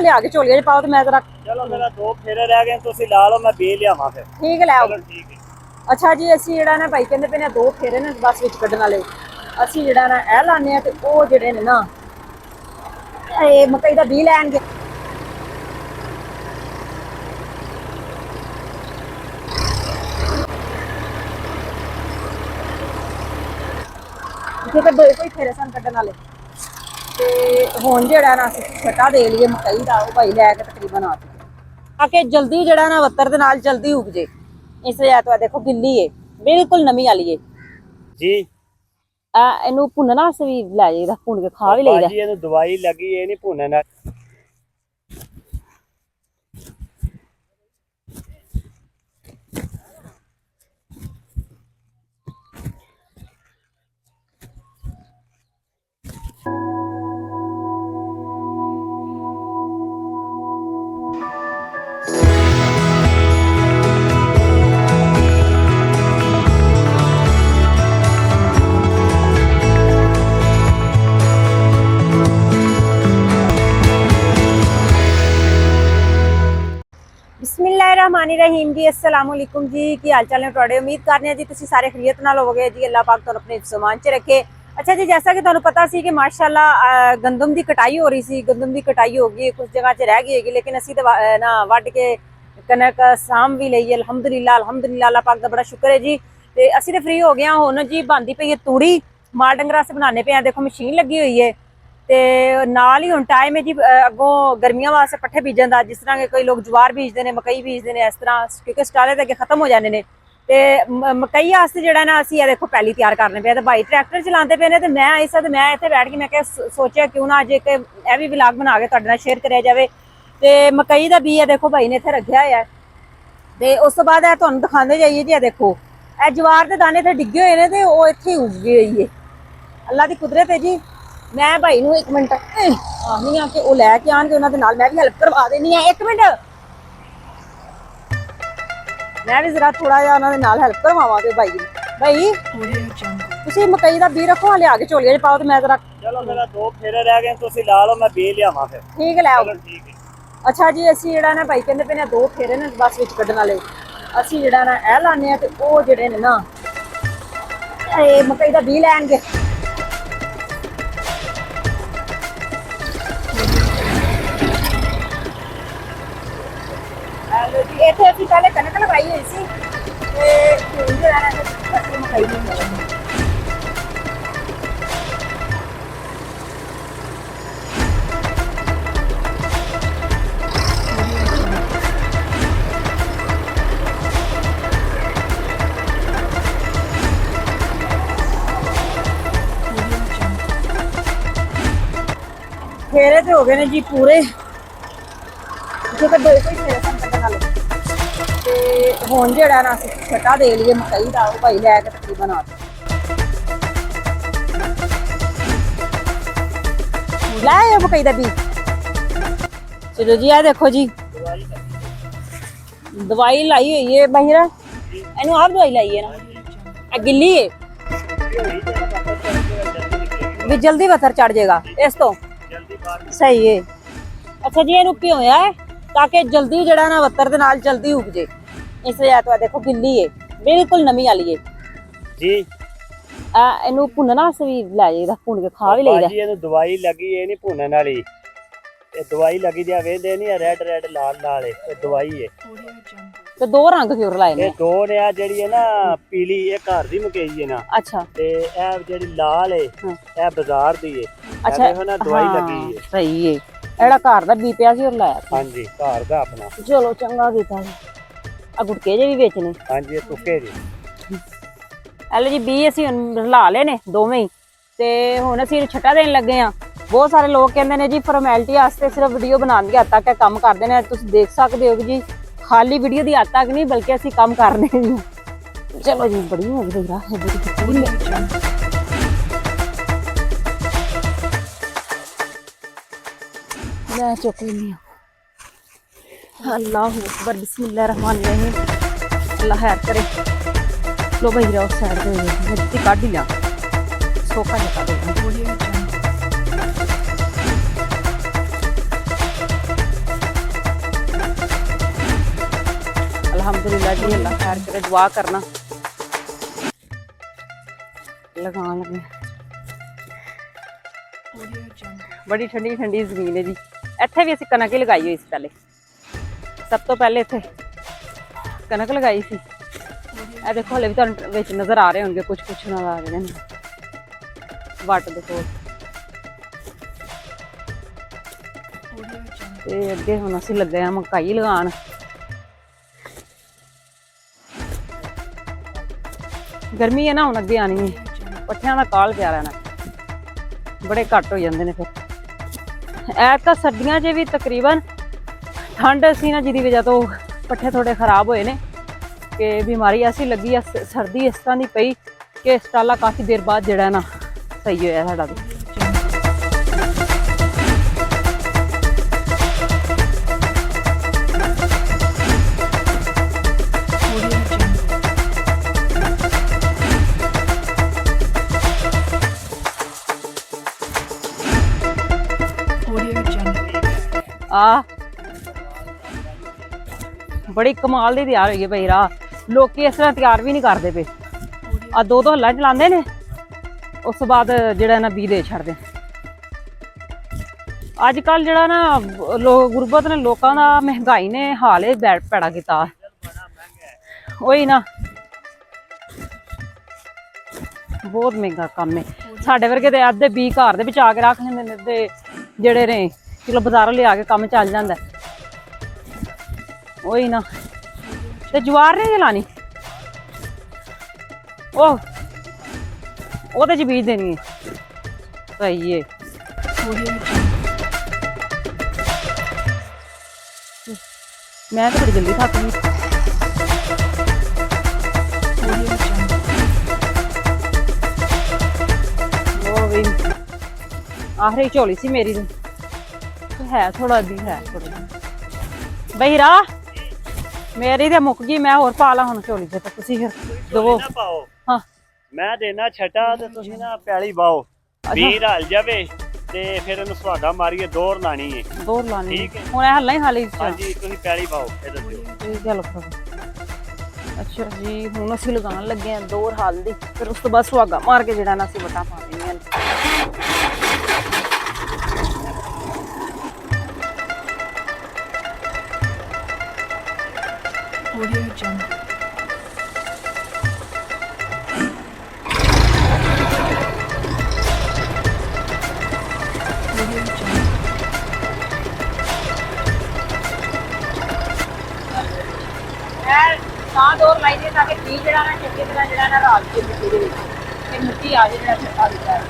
लिया के झोलिया पाओ तो मैं जरा चलो मेरा 2 फेरे रह गए तुसी ला लो मैं बी लियावां फिर ठीक है लै आओ। ठीक है। अच्छा जी असीं जिहड़ा ना भाई कहंदे पे ने 2 फेरे ने बस विच कड्ढण वाले असीं जिहड़ा ना ए लाने आ ते ओह जिहड़े ने ना ए मकई दा बी लैणगे। इत्थे ते दो कोई फेरे सन कड्ढण वाले ते हुण जिहड़ा ना असीं छटा दे लईए मकई दा ओह भाई लै के तकरीबन आ चुके ताकि जल्दी जिहड़ा ना वत्तर दे नाल जल्दी उग जे। इस वजह तो देखो गिल्ली है बिल्कुल नमी वाली है जी। इनू भुनना अस भी लै जाइदा भुन के खा भी लईदा। बाजी इहनू दवाई लगी है नहीं भुनने नाल। बिस्मिल्लाहिर्रहमानिर्रहीम जी अस्सलाम वालेकुम जी की हाल चाल ने तुहाडे। उम्मीद करने हैं जी तुसीं सारे खैरियत नाल होवोगे जी। अल्लाह पाक तुहानूं अपने ज़मान च रखे। अच्छा जी जैसा कि तुहानूं पता सी कि माशाअल्लाह गंदम की कटाई हो रही सी, गंदम की कटाई हो गई कुछ जगह च रह गई होगी लेकिन असीं तो ना वढ के कनक साम भी लई अल्हम्दुलिल्लाह अल्हम्दुलिल्लाह अल्लाह पाक दा बड़ा शुक्र है जी। ते असीं ते फ्री हो गए हुण जी बनदी पई है तूड़ी माल डंगर अस बनाने पे देखो मशीन लगी हुई है ते नाल ही हुण टाइम है जी अगों गर्मियां वास्ते पट्ठे बीजण दा जिस तरह के कई लोग जवार बीजते हैं मकई बीजते हैं इस तरह क्योंकि स्टाले ते अगे खत्म हो जाने ने ते मकई वास्ते जिहड़ा ना असीं देखो पैली तैयार करने पे ते भाई ट्रैक्टर चलाते पे ने ते मैं आई सा ते मैं इत्थे बैठ के मैं क्या सोचा क्यों ना अज एक ए भी व्लॉग बना के तुहाडे नाल शेयर करिया जावे। ते मकई दा बी देखो भाई ने इत्थे रखिया होया ते उस तो बाद तुहानूं दिखांदे जाइए जी देखो ए जवार दे दाने इत्थे डिग्गे होए ने ते ओह इत्थे उगी होई है अल्लाह दी कुदरत है जी। मैं भाई नूं 1 मिनट आखनी आ कि वो लैके आउणगे उन्हां दे नाल मैं भी हेल्प करवा देनी है। 1 मिनट मैं भी जरा थोड़ा जिहा उन्हां दे नाल हेल्प करवावां ते भाई तुसीं मकई दा बी रखो लिया के झोलिया च पाओ ते मैं जरा चलो मेरा 2 फेरे रह गए तुसी ला लो मैं बी लियावां फिर ठीक है लै आओ। ठीक है। अच्छा जी असीं जिहड़ा ना भाई कहंदे पे ने 2 फेरे ने बस विच कड्ढण वाले असीं जिहड़ा ना ए लाने आ ते ओह जिहड़े ने ना ए मकई दा बी लैणगे। इत्थे असीं पहले कनक लगाई हुई सी ते हुण जिहड़ा ना फसल मकई दी लगाई। फेरे तो हो गए ने जी पूरे जो तो दो कोई फेरे सन कड्ढण वाले ते हुण जिहड़ा ना असीं छटा दे लईए मकई दा ओह भाई लै के तकरीबन आ लै आए मकई दा बी। चलो जी आ देखो जी दवाई लाई हुई है बहिरा इनू आप दवाई लाई है ना गिल्ली है भी जल्दी वत्तर चढ़ जाएगा इस तो सही है। अच्छा जी इनू भियोया है ताकि जल्दी जिहड़ा ना वत्तर दे नाल जल्दी उग जे। इस वजह तो देखो गिल्ली है बिल्कुल नमी वाली है जी। इनू भुनना अस भी लै जाइदा भुन के खा भी लईदा। बाजी इहनू दवाई लगी है नहीं भुनने वाली ये दवाई लगी दिया वेंदे नहीं रेड रेड लाल लाल ये दवाई है ते 2 रंग क्यों लाए ने? ये 2 ने आ जेड़ी है ना पीली ये घर दी मकई है ना। अच्छा ते ए जेड़ी लाल है ए बाजार दी है। अच्छा देखो ना दवाई लगी है सही है एड़ा घर दा बी पिया सी और लाया। हां जी घर दा अपना चलो चंगा कीता आ गुटके जे भी बेचने। हां जी ये तुके जी एलो जी बी असीं रला ले ने दोवें ही ते हुण असीं छटा देन लगे आ। बहुत सारे लोग कहते हैं जी फॉर्मैलिटी वास्ते सिर्फ वीडियो बनाने की हद तक काम करते हैं तुम देख सकते हो कि जी खाली वीडियो की हद तक नहीं बल्कि असीं काम करने भी। चलो जी बड़ी हो गई मैं चुक लेनी अल्लाह अकबर बिस्मिल्लाहिर्रहमानिर्रहीम अल्लाह खैर करे। लो भाई उस साइड पे काट ही ला सोखा निकाल अल्हम्दुलिल्लाह जी, अल्लाह खैर करे, दुआ करना। लगान लगे, बड़ी ठंडी ठंडी जमीन है जी। ਇੱਥੇ ਵੀ ਅਸੀਂ ਕਣਕ ਹੀ ਲਗਾਈ ਹੋਈ ਸੀ ਪਹਿਲੇ, ਸਭ ਤੋਂ ਪਹਿਲੇ ਇੱਥੇ ਕਣਕ ਲਗਾਈ ਸੀ। ਇਹ ਦੇਖੋ ਹਲੇ ਵੀ ਤੁਹਾਨੂੰ ਵਿੱਚ ਨਜ਼ਰ ਆ ਰਹੇ ਹੋਣਗੇ ਕੁਝ ਨਜ਼ਰ ਆ ਰਹੇ ਨੇ ਵੱਟ ਦੇ ਕੋਲ। ਤੇ ਅੱਗੇ ਹੁਣ ਅਸੀਂ ਲੱਗੇ ਆ ਮਕਾਈ ਲਗਾਉਣ। ਗਰਮੀ ਹੈ ਨਾ, ਹੁਣ ਅੱਗੇ ਆਣੀ ਹੈ, ਪੱਠਿਆਂ ਦਾ ਕਾਲ ਪਿਆ ਰਹਿਣਾ, ਬੜੇ ਘੱਟ ਹੋ ਜਾਂਦੇ ਨੇ ਫਿਰ। ਐਤਕਾਂ ਸਰਦੀਆਂ 'ਚ ਵੀ ਤਕਰੀਬਨ ਠੰਡ ਸੀ ਨਾ, ਜਿਹਦੀ ਵਜ੍ਹਾ ਤੋਂ ਪੱਠੇ ਥੋੜੇ ਖਰਾਬ ਹੋਏ ਨੇ ਕਿ ਬਿਮਾਰੀ ਐਸੀ ਲੱਗੀ ਆ, ਸਰਦੀ ਇਸ ਤਰ੍ਹਾਂ ਦੀ ਪਈ ਕਿ ਸਟਾਲਾ ਕਾਫੀ ਦੇਰ ਬਾਅਦ ਜਿਹੜਾ ਨਾ ਸਹੀ ਹੋਇਆ ਸਾਡਾ ਵੀ। ਆ ਬੜੀ ਕਮਾਲ ਦੀ ਤਿਆਰ ਹੋਈ ਹੈ ਭਾਈ ਰਾਹ। ਲੋਕੀ ਇਸ ਤਰ੍ਹਾਂ ਤਿਆਰ ਵੀ ਨਹੀਂ ਕਰਦੇ ਪਏ, ਆ ਦੋ ਹੱਲਾਂ ਚਲਾਉਂਦੇ ਨੇ, ਉਸ ਤੋਂ ਬਾਅਦ ਜਿਹੜਾ ਨਾ ਬੀ ਦੇ ਛੱਡਦੇ। ਅੱਜ ਕੱਲ ਜਿਹੜਾ ਨਾ ਗੁਰਬਤ ਨੇ ਲੋਕਾਂ ਦਾ, ਮਹਿੰਗਾਈ ਨੇ ਹਾਲ ਹੀ ਭੈੜਾ ਕੀਤਾ। ਉਹੀ ਨਾ, ਬਹੁਤ ਮਹਿੰਗਾ ਕੰਮ ਹੈ। ਸਾਡੇ ਵਰਗੇ ਤੇ ਅੱਧੇ ਬੀ ਘਰ ਦੇ ਵਿੱਚ ਆ ਕੇ ਰੱਖ ਲੈਂਦੇ ਨੇ, ਤੇ ਜਿਹੜੇ ਨੇ ਚਲੋ ਬਾਜ਼ਾਰੋਂ ਲਿਆ ਕੇ ਕੰਮ ਚੱਲ ਜਾਂਦਾ। ਉਹੀ ਨਾ, ਤੇ ਜਵਾਰ ਨਹੀਂ ਲਾਣੀ, ਉਹਦੇ ਚ ਬੀਜ ਦੇਣੀ ਹੈ। ਸਹੀ ਹੈ। ਮੈਂ ਤਾਂ ਬੜੀ ਜਲਦੀ ਥੱਕ ਗਈ। ਉਹ ਵੀ ਆਖਰੀ ਝੋਲੀ ਸੀ ਮੇਰੀ ਦੀ, ਹੈ ਥੋੜਾ ਵੀ ਹੈ ਥੋੜਾ। ਬਈ ਰਾਹ ਮੇਰੀ ਤੇ ਮੁੱਕ ਗਈ, ਮੈਂ ਹੋਰ ਪਾ ਲਾ ਹੁਣ ਝੋਲੀ ਤੇ, ਤੁਸੀਂ ਫਿਰ ਦਵੋ। ਹਾਂ ਮੈਂ ਦੇਣਾ ਛਟਾ, ਤੇ ਤੁਸੀਂ ਨਾ ਪੈਲੀ ਬਾਓ, ਬੀ ਰਲ ਜਾਵੇ ਤੇ ਫਿਰ ਇਹਨੂੰ ਸੁਹਾਗਾ ਮਾਰੀਏ, ਦੋਰ ਲਾਣੀ ਹੈ। ਦੋਰ ਲਾਣੀ ਠੀਕ ਹੈ, ਹੁਣ ਇਹ ਹੱਲਾਂ ਹੀ ਖਾਲੀ। ਹਾਂਜੀ ਤੁਸੀਂ ਪੈਲੀ ਬਾਓ ਇਹ ਦੱਸਿਓ। ਚਲੋ ਅੱਛਾ ਜੀ, ਹੁਣ ਅਸੀਂ ਲਗਾਉਣ ਲੱਗੇ ਹਾਂ ਦੋਰ ਹਾਲ ਦੀ, ਫਿਰ ਉਸ ਤੋਂ ਬਾਅਦ ਸੁਹਾਗਾ ਮਾਰ ਕੇ ਜਿਹੜਾ ਨਾ ਅਸੀਂ ਵਟਾ ਪਾ ਦੇਣੀਆਂ। Audio Jungle. Audio Jungle. ਤਾਂ ਦੋਰ ਲਾਈਏ ਤਾਂ ਕਿ ਬੀਜ ਜਿਹੜਾ ਨਾ ਚੰਗੀ ਤਰ੍ਹਾਂ ਜਿਹੜਾ ਨਾ ਰਾਜ ਦੀ ਮਿੱਟੀ ਦੇ ਵਿੱਚ, ਤੇ ਮਿੱਟੀ ਆ ਜਾਏ ਜਿਹੜਾ ਛੱਟਾ ਦਿੱਤਾ ਹੈ।